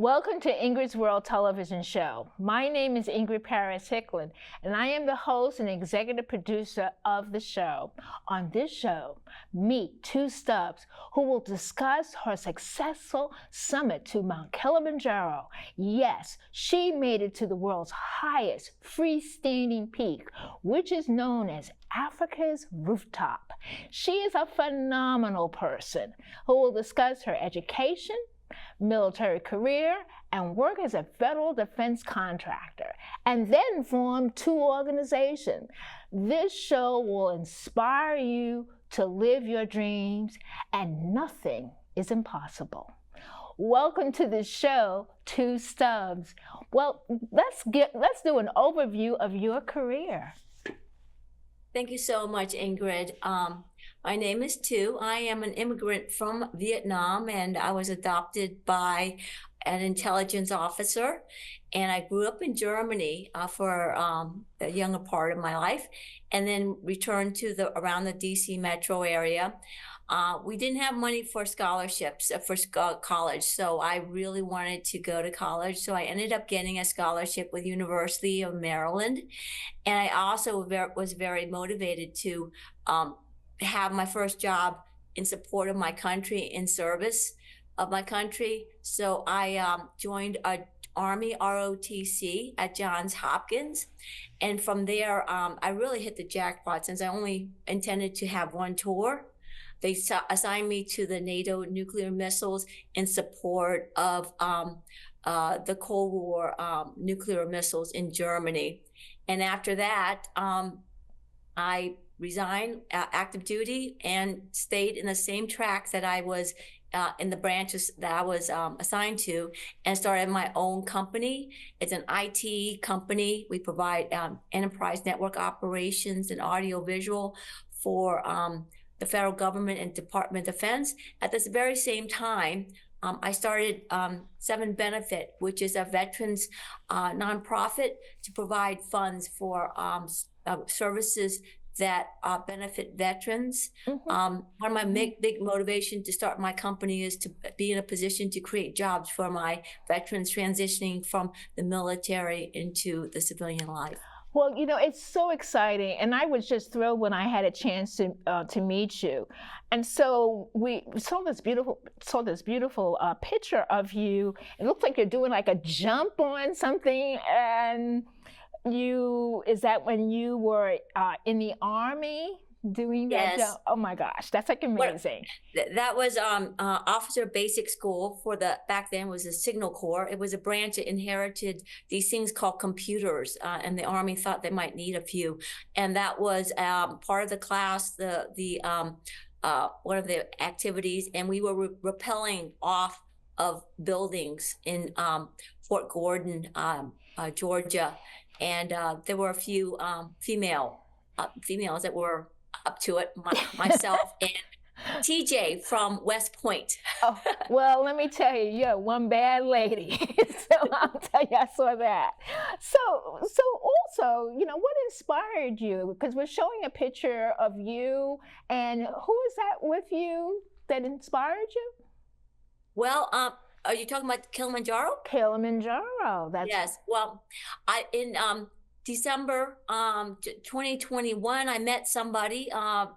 Welcome to Ingrid's World Television Show. My name is Ingrid Paris Hicklin, and I am the host and executive producer of the show. On this show, meet Thu Stubbs, who will discuss her successful summit to Mount Kilimanjaro. Yes, she made it to the world's highest freestanding peak, which is known as Africa's Rooftop. She is a phenomenal person who will discuss her education, military career, and work as a federal defense contractor, and then form two organizations. This show will inspire you to live your dreams, and nothing is impossible. Welcome to the show, Thu Stubbs. Well, let's do an overview of your career. Thank you so much, Ingrid. My name is Thu. I am an immigrant from Vietnam, and I was adopted by an intelligence officer. And I grew up in Germany for a younger part of my life, and then returned to around the DC metro area. We didn't have money for scholarships for college, so I really wanted to go to college. So I ended up getting a scholarship with University of Maryland, and I also was very motivated to have my first job in support of my country, in service of my country. So I joined a Army ROTC at Johns Hopkins. And from there, I really hit the jackpot since I only intended to have one tour. They assigned me to the NATO nuclear missiles in support of the Cold War nuclear missiles in Germany. And after that, I resigned active duty and stayed in the same track that I was in the branches that I was assigned to, and started my own company. It's an IT company. We provide enterprise network operations and audiovisual for the federal government and Department of Defense. At this very same time, I started Seven Benefit, which is a veterans nonprofit to provide funds for services that benefit veterans. One of my big motivation to start my company is to be in a position to create jobs for my veterans transitioning from the military into the civilian life. Well, you know, it's so exciting, and I was just thrilled when I had a chance to meet you. And so we saw this beautiful picture of you. It looks like you're doing like a jump on something, and is that when you were in the Army doing that? Yes. Oh my gosh, that's like amazing. That was officer basic school for back then was a Signal Corps. It was a branch that inherited these things called computers, and the Army thought they might need a few. And that was part of the class, one of the activities, and we were rappelling off of buildings in Fort Gordon, Georgia. And there were a few females that were up to it, myself and TJ from West Point. Oh, well, let me tell you, you're one bad lady. So I'll tell you, I saw that. So also, you know, what inspired you? Because we're showing a picture of you, and who is that with you that inspired you? Well, are you talking about Kilimanjaro? Kilimanjaro. Yes. Well, in December 2021, I met somebody at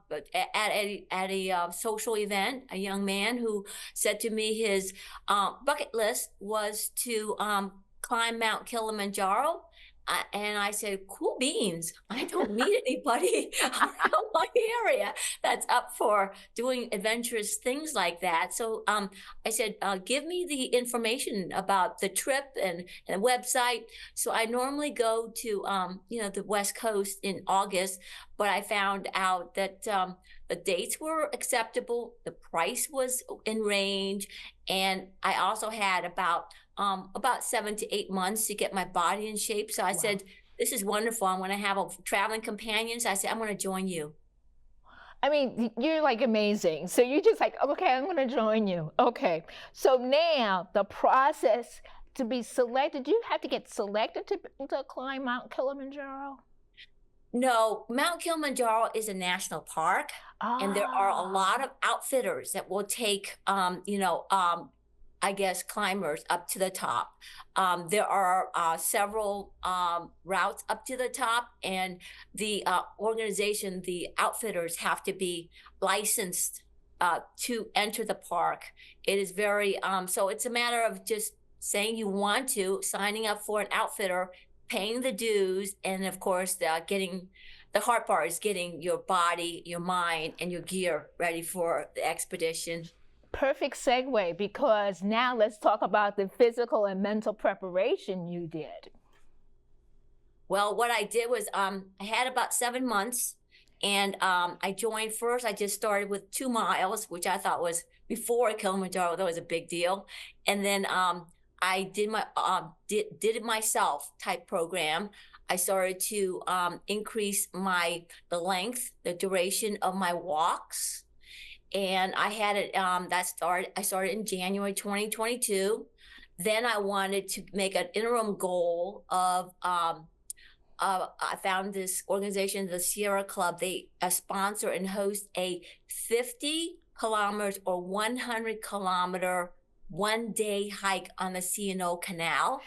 a social event, a young man who said to me his bucket list was to climb Mount Kilimanjaro. And I said, cool beans. I don't meet anybody around my area that's up for doing adventurous things like that. So I said, give me the information about the trip and the website. So I normally go to, the West Coast in August, but I found out that the dates were acceptable. The price was in range. And I also had about 7 to 8 months to get my body in shape. So I said, this is wonderful. I'm going to have a traveling companion. So I said, I'm going to join you. I mean, you're like amazing. So you're just like, okay, I'm going to join you. Okay. So now the process to be selected, you have to get selected to climb Mount Kilimanjaro? No, Mount Kilimanjaro is a national park, and there are a lot of outfitters that will take, I guess, climbers up to the top. There are several routes up to the top, and the organization, the outfitters have to be licensed to enter the park. It is very, so it's a matter of just saying you want to, signing up for an outfitter, paying the dues, and of course, getting the hard part is getting your body, your mind, and your gear ready for the expedition. Perfect segue, because now let's talk about the physical and mental preparation you did. Well, what I did was I had about 7 months, and I joined first. I just started with 2 miles, which I thought was, before Kilimanjaro, that was a big deal. And then I did my did it myself type program. I started to increase the length, the duration of my walks, and I had it I started in January 2022. Then I wanted to make an interim goal of I found this organization, the Sierra Club. They sponsor and host a 50 kilometers or 100-kilometer 1-day hike on the C&O Canal.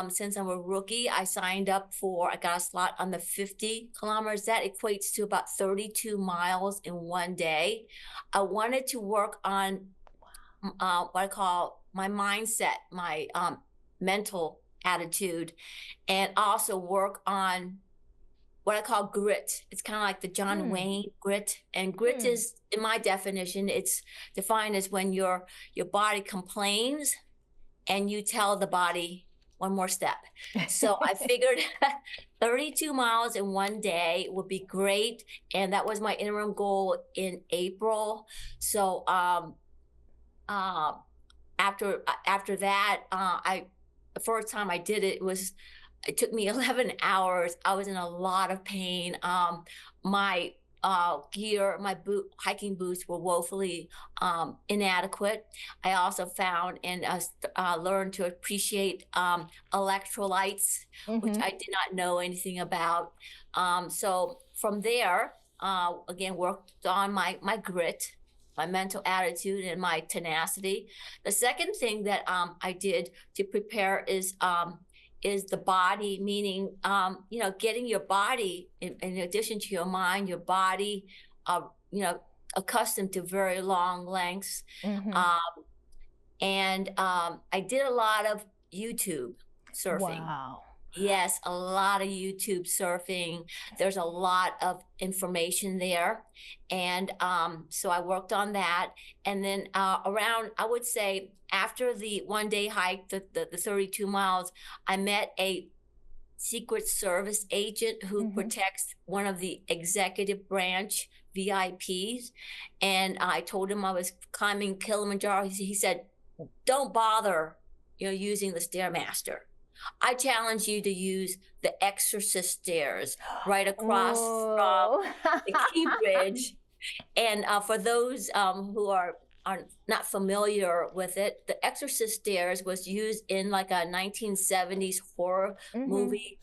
Since I'm a rookie, I got a slot on the 50 kilometers. That equates to about 32 miles in 1 day. I wanted to work on what I call my mindset, my mental attitude, and also work on what I call grit. It's kind of like the John Wayne grit. And grit is, in my definition, it's defined as when your body complains and you tell the body one more step. So I figured 32 miles in 1 day would be great. And that was my interim goal in April. So after that, the first time I did it, it took me 11 hours. I was in a lot of pain. My gear, my hiking boots were woefully inadequate. I also found and learned to appreciate electrolytes, which I did not know anything about. So from there, again, worked on my grit, my mental attitude, and my tenacity. The second thing that I did to prepare is the body, meaning, getting your body, in addition to your mind, your body, accustomed to very long lengths. And I did a lot of YouTube surfing. Wow. Yes, a lot of YouTube surfing. There's a lot of information there. And so I worked on that. And then around, I would say, after the 1-day hike, the 32 miles, I met a Secret Service agent who protects one of the executive branch VIPs. And I told him I was climbing Kilimanjaro. He said, don't bother, using the Stairmaster. I challenge you to use the Exorcist stairs right across from the Key Bridge. And for those who are not familiar with it, the Exorcist stairs was used in like a 1970s horror movie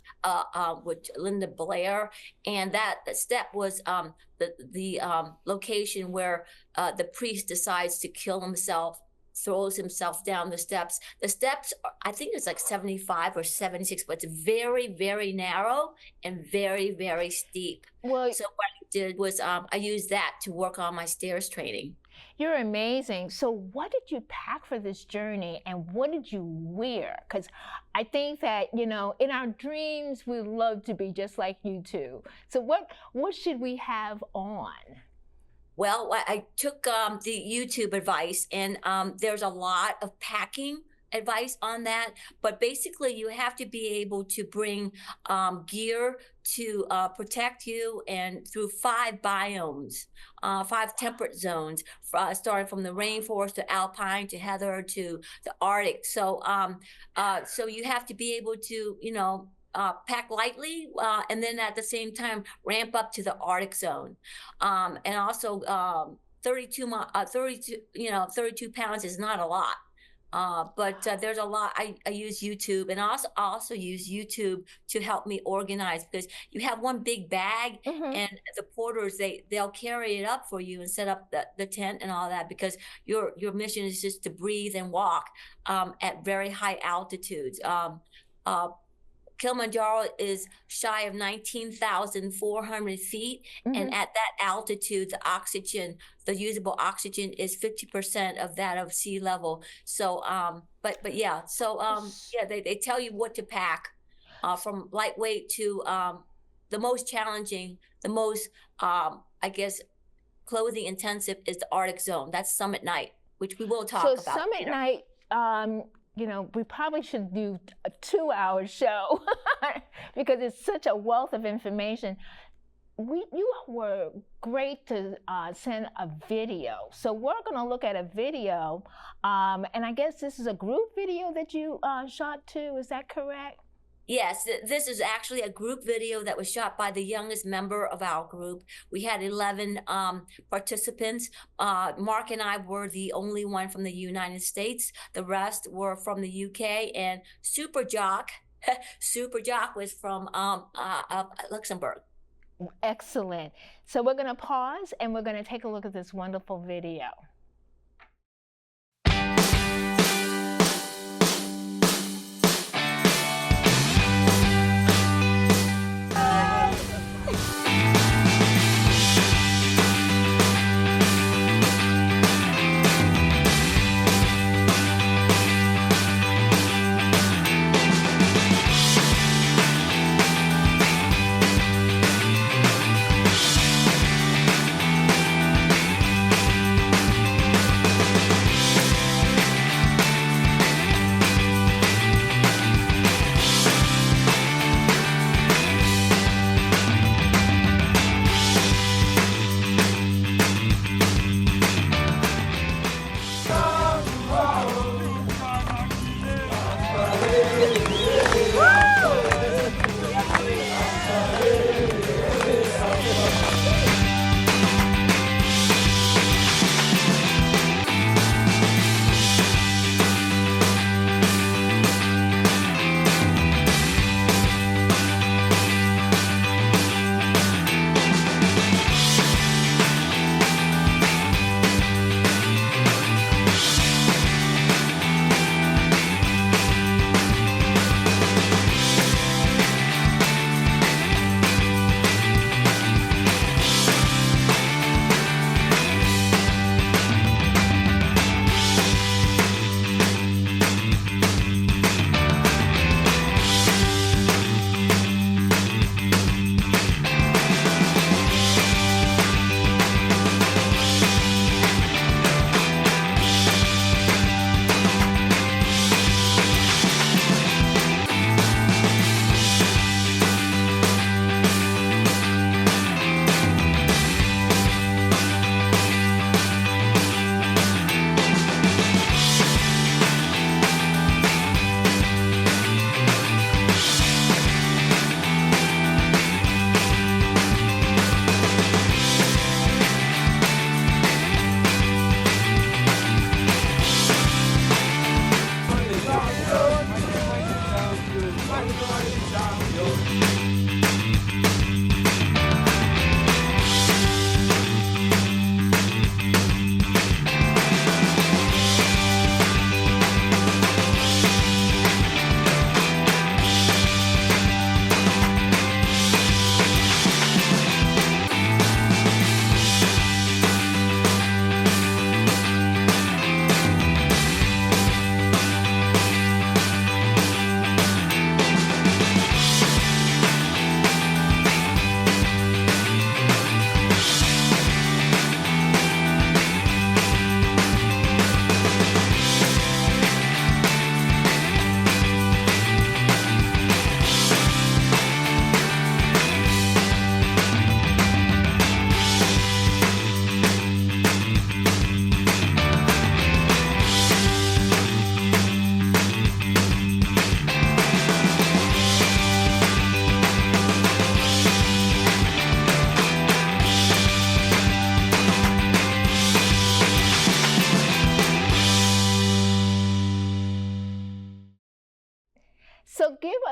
with Linda Blair. And that step was the location where the priest decides to kill himself, throws himself down the steps. The steps, I think it's like 75 or 76, but it's very, very narrow and very, very steep. Well, so what I did was I used that to work on my stairs training. You're amazing. So what did you pack for this journey, and what did you wear? Because I think that, in our dreams, we love to be just like you two. So what should we have on? Well, I took the YouTube advice, and there's a lot of packing advice on that. But basically, you have to be able to bring gear to protect you, and through 5 biomes, 5 temperate zones, starting from the rainforest to alpine to heather to the Arctic. So, so you have to be able to, pack lightly, and then at the same time ramp up to the Arctic zone, and also 32 pounds is not a lot. But there's a lot. I use YouTube, and I also use YouTube to help me organize, because you have one big bag, Hmm. and the porters they'll carry it up for you and set up the tent and all that, because your mission is just to breathe and walk at very high altitudes. Uh, Kilimanjaro is shy of 19,400 feet. And Hmm. at that altitude, the usable oxygen is 50% of that of sea level. So, but yeah, so, yeah, they tell you what to pack, from lightweight to, the most challenging, the most, I guess, clothing intensive is the Arctic zone. That's summit night, which we will So talk about summit later. night, we probably should do a 2 hour show because it's such a wealth of information. You were great to send a video. So we're going to look at a video. And I guess this is a group video that you shot too. Is that correct? Yes, this is actually a group video that was shot by the youngest member of our group. We had 11 participants. Mark and I were the only one from the United States. The rest were from the UK, and Super Jock, Super Jock was from Luxembourg. Excellent. So we're going to pause and we're going to take a look at this wonderful video.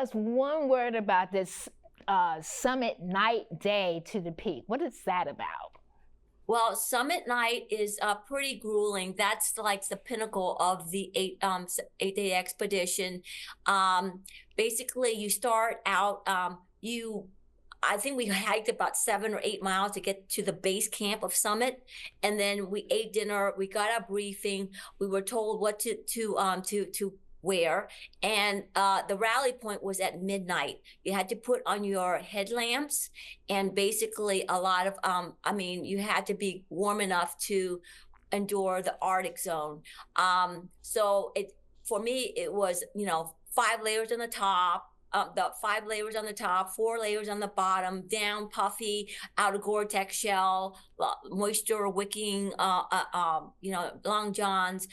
us one word about this summit night day to the peak. What is that about? Well, summit night is pretty grueling. That's like the pinnacle of the 8 day expedition. Basically, you start out. I think we hiked about 7 or 8 miles to get to the base camp of Summit, and then we ate dinner. We got a briefing. We were told what to wear, and the rally point was at midnight. You had to put on your headlamps, and basically a lot of you had to be warm enough to endure the Arctic zone. So it for me it was 5 layers on the top. The 5 layers on the top, 4 layers on the bottom, down puffy, outer Gore-Tex shell, moisture wicking, long johns.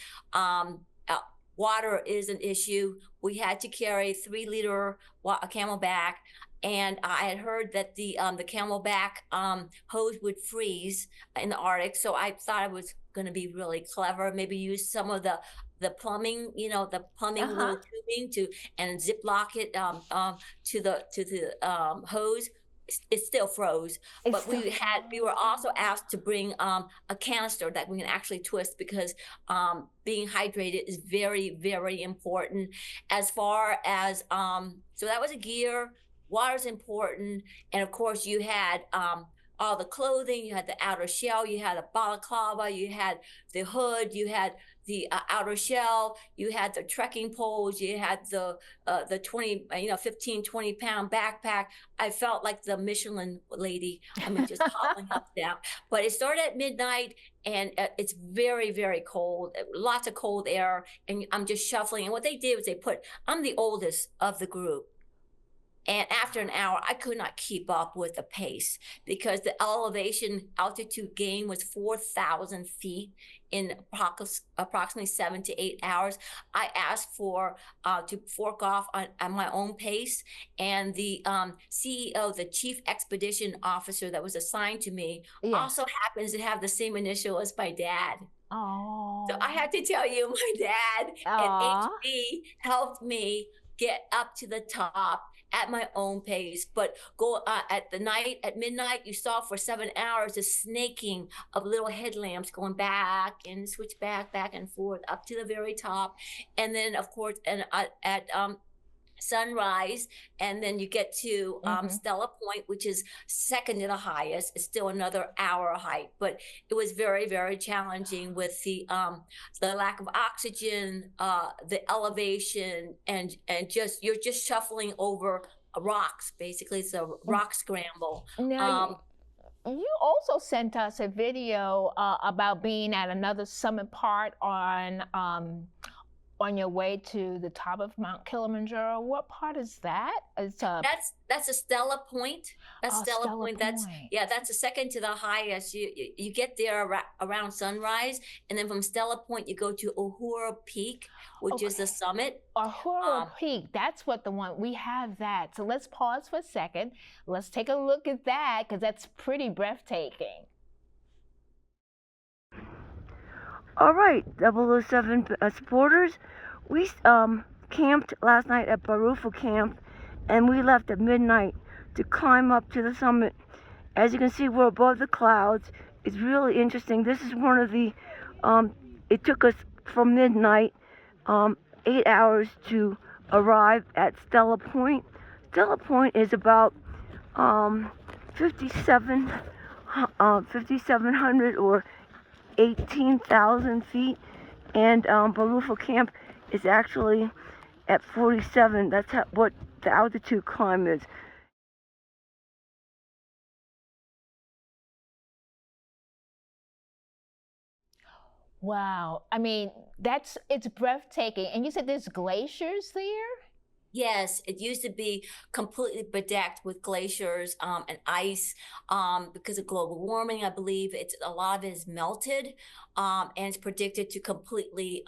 Water is an issue. We had to carry 3-liter Camelback, and I had heard that the Camelback hose would freeze in the Arctic, so I thought I was going to be really clever. Maybe use some of the plumbing, the plumbing little tubing and zip lock it to the hose. It still froze, but we were also asked to bring a canister that we can actually twist, because being hydrated is very, very important. As far as so that was a gear. Water's important, and of course you had all the clothing. You had the outer shell, you had a balaclava, you had the hood, you had the outer shell, you had the trekking poles, you had the 15-20 pound backpack. I felt like the Michelin lady. Just hobbling up and down. But it started at midnight, and it's very, very cold, lots of cold air, and I'm just shuffling. And what they did was I'm the oldest of the group. And after an hour, I could not keep up with the pace, because the altitude gain was 4,000 feet in approximately 7 to 8 hours. I asked for to fork off on my own pace, and the CEO, the chief expedition officer that was assigned to me, also happens to have the same initial as my dad. Oh. So I have to tell you, my dad at HB helped me get up to the top at my own pace. But go at midnight, you saw for 7 hours the snaking of little headlamps going back and switch back and forth up to the very top. And then of course, and at sunrise, and then you get to Stella Point, which is second to the highest. It's still another hour hike, but it was very, very challenging with the lack of oxygen, the elevation, and you're just shuffling over rocks. Basically, it's a rock scramble. Now, you also sent us a video about being at another summit part on your way to the top of Mount Kilimanjaro. What part is that? That's a Stella Point. That's Stella Point. Point. That's the second to the highest. You get there around sunrise, and then from Stella Point you go to Uhura Peak, which is the summit. Uhura Peak. That's what the one we have that. So let's pause for a second. Let's take a look at that, because that's pretty breathtaking. All right, 007 supporters, we camped last night at Rooftop camp, and we left at midnight to climb up to the summit. As you can see, we're above the clouds. It's really interesting. This is one of the, it took us from midnight, 8 hours to arrive at Stella Point. Stella Point is about 5,700 or 18,000 feet, and Barufo Camp is actually at 47. That's what the altitude climb is. Wow. It's breathtaking. And you said there's glaciers there? Yes, it used to be completely bedecked with glaciers and ice because of global warming. I believe a lot of it is melted, and it's predicted to completely,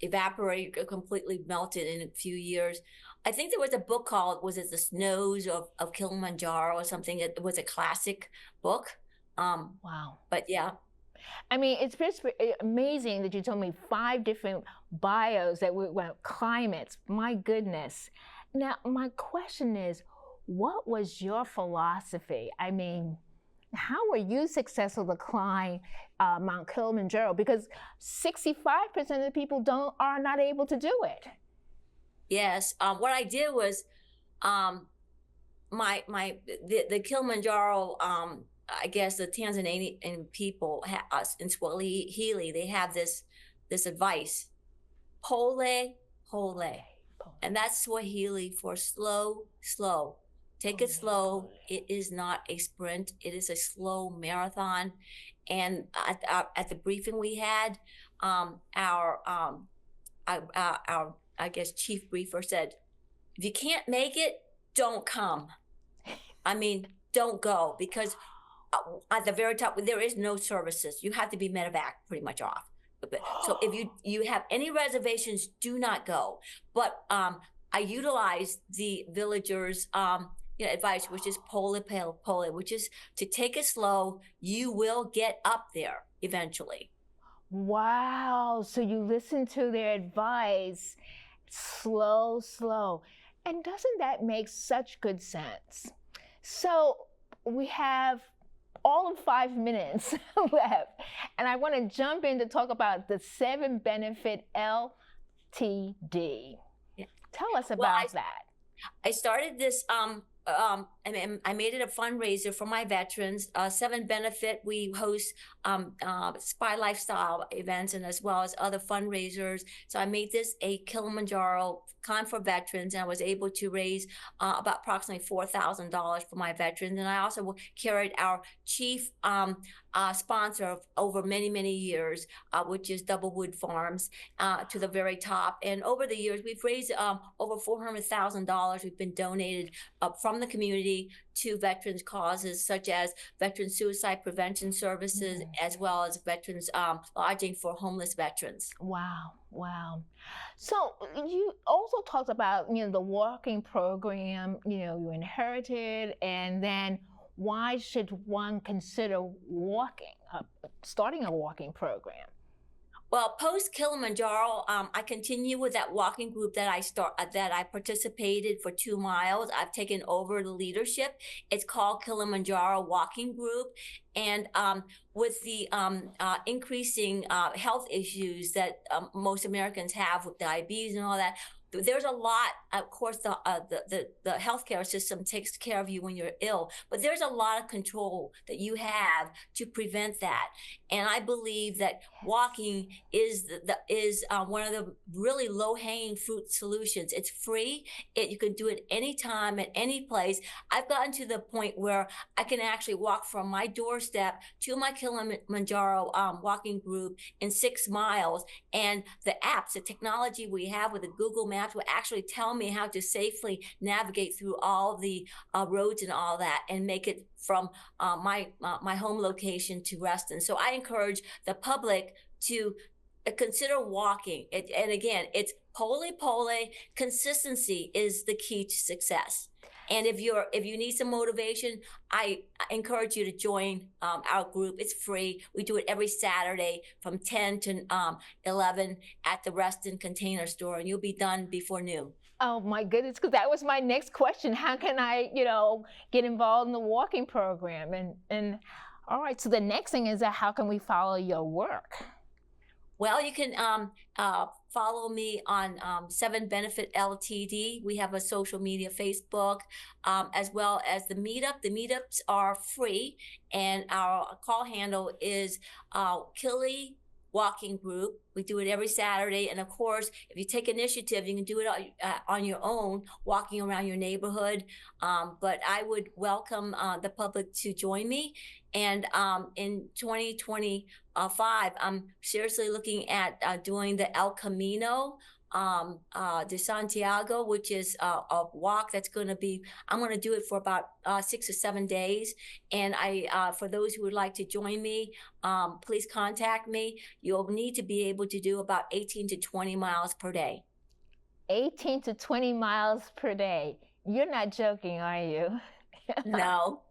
evaporate, completely melted in a few years. I think there was a book called, was it The Snows of Kilimanjaro or something? It was a classic book. Wow. But yeah. I mean, it's just amazing that you told me 5 different bios that went climates. My goodness. Now, my question is, what was your philosophy? I mean, how were you successful to climb Mount Kilimanjaro? Because 65% of the people are not able to do it. Yes. What I did was, the Kilimanjaro, I guess the Tanzanian people in Swahili, they have this advice, pole, pole, and that's Swahili for slow, slow. Take it slow. It is not a sprint. It is a slow marathon. And at the briefing we had, our I guess chief briefer said, if you can't make it, don't come. I mean, don't go, because at the very top, there is no services. You have to be medevac pretty much off. So if you have any reservations, do not go. But I utilized the villagers' advice, which is pole, which is to take it slow. You will get up there eventually. Wow. So you listen to their advice, slow, slow. And doesn't that make such good sense? So we have all of 5 minutes left, and I want to jump in to talk about the 7 benefit LTD. Yeah. Tell us about that. I started this, I made it a fundraiser for my veterans. 7 benefit. We host spy lifestyle events, and as well as other fundraisers. So I made this a Kilimanjaro Climb for Veterans, and I was able to raise about approximately $4,000 for my veterans. And I also carried our chief sponsor of over many, many years, which is Doublewood Farms, to the very top. And over the years, we've raised over $400,000. We've been donated from the community to veterans causes, such as veteran suicide prevention services, as well as veterans lodging for homeless veterans. Wow, wow. So you also talked about, the walking program, you inherited, and then why should one consider starting a walking program? Well, post Kilimanjaro, I continue with that walking group that I participated for 2 miles. I've taken over the leadership. It's called Kilimanjaro Walking Group. And with the increasing health issues that most Americans have with diabetes and all that, there's a lot. Of course, the healthcare system takes care of you when you're ill, but there's a lot of control that you have to prevent that. And I believe that walking is one of the really low-hanging fruit solutions. It's free. You can do it anytime at any place. I've gotten to the point where I can actually walk from my doorstep to my Kilimanjaro walking group in 6 miles. And the apps, the technology we have with the Google Maps will actually tell me how to safely navigate through all the roads and all that, and make it from my home location to Reston. So I encourage the public to consider walking. And again, it's pole. Consistency is the key to success. And if you need some motivation, I encourage you to join our group. It's free. We do it every Saturday from 10 to 11 at the Reston Container Store, and you'll be done before noon. Oh my goodness, because that was my next question. How can I, get involved in the walking program? And all right, so the next thing is that how can we follow your work? Well, you can follow me on 7 Benefit LTD. We have a social media Facebook, as well as the meetup. The meetups are free, and our call handle is Kili Walking Group. We do it every Saturday. And of course, if you take initiative, you can do it on your own, walking around your neighborhood. But I would welcome the public to join me. And in 2025, I'm seriously looking at doing the El Camino de Santiago, which is a walk that's going to be, I'm going to do it for about 6 or 7 days. And for those who would like to join me, please contact me. You'll need to be able to do about 18 to 20 miles per day. 18 to 20 miles per day. You're not joking, are you? No.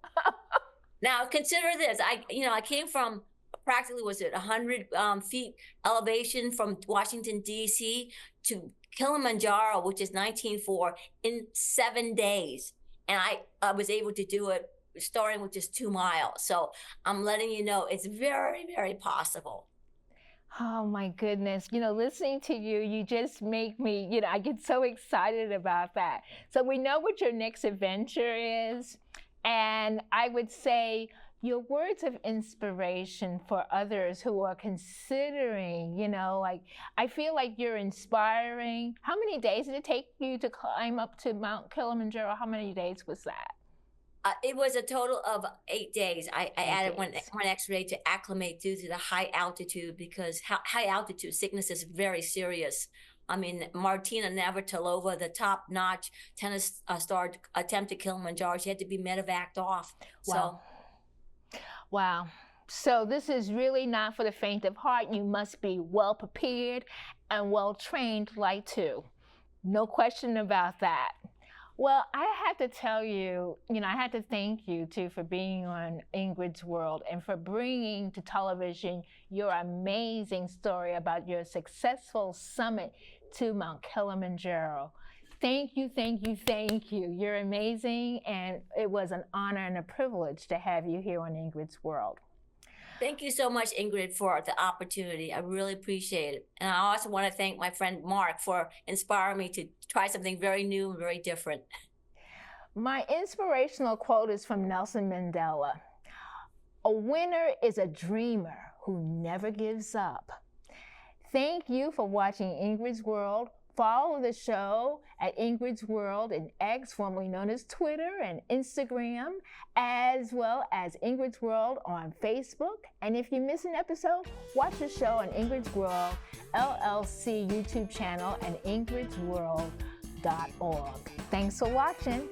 Now consider this. I came from practically, was it 100 feet elevation from Washington, D.C. to Kilimanjaro, which is 19.4, in 7 days. And I was able to do it starting with just 2 miles. So I'm letting you know it's very, very possible. Oh my goodness. Listening to you, you just make me, I get so excited about that. So we know what your next adventure is. And I would say your words of inspiration for others who are considering, I feel like you're inspiring. How many days did it take you to climb up to Mount Kilimanjaro? How many days was that? It was a total of 8 days. I added one X-ray to acclimate due to the high altitude, because high altitude sickness is very serious. I mean, Martina Navratilova, the top-notch tennis star, attempted Kilimanjaro. She had to be medevaced off. Wow. Wow. So this is really not for the faint of heart. You must be well prepared and well trained, like Thu. No question about that. Well, I have to tell you, I have to thank you, too, for being on Ingrid's World and for bringing to television your amazing story about your successful summit to Mount Kilimanjaro. Thank you, thank you, thank you. You're amazing, and it was an honor and a privilege to have you here on Ingrid's World. Thank you so much, Ingrid, for the opportunity. I really appreciate it. And I also want to thank my friend Mark for inspiring me to try something very new and very different. My inspirational quote is from Nelson Mandela. A winner is a dreamer who never gives up. Thank you for watching Ingrid's World. Follow the show at Ingrid's World and X, formerly known as Twitter and Instagram, as well as Ingrid's World on Facebook. And if you miss an episode, watch the show on Ingrid's World LLC YouTube channel and ingridsworld.org. Thanks for watching.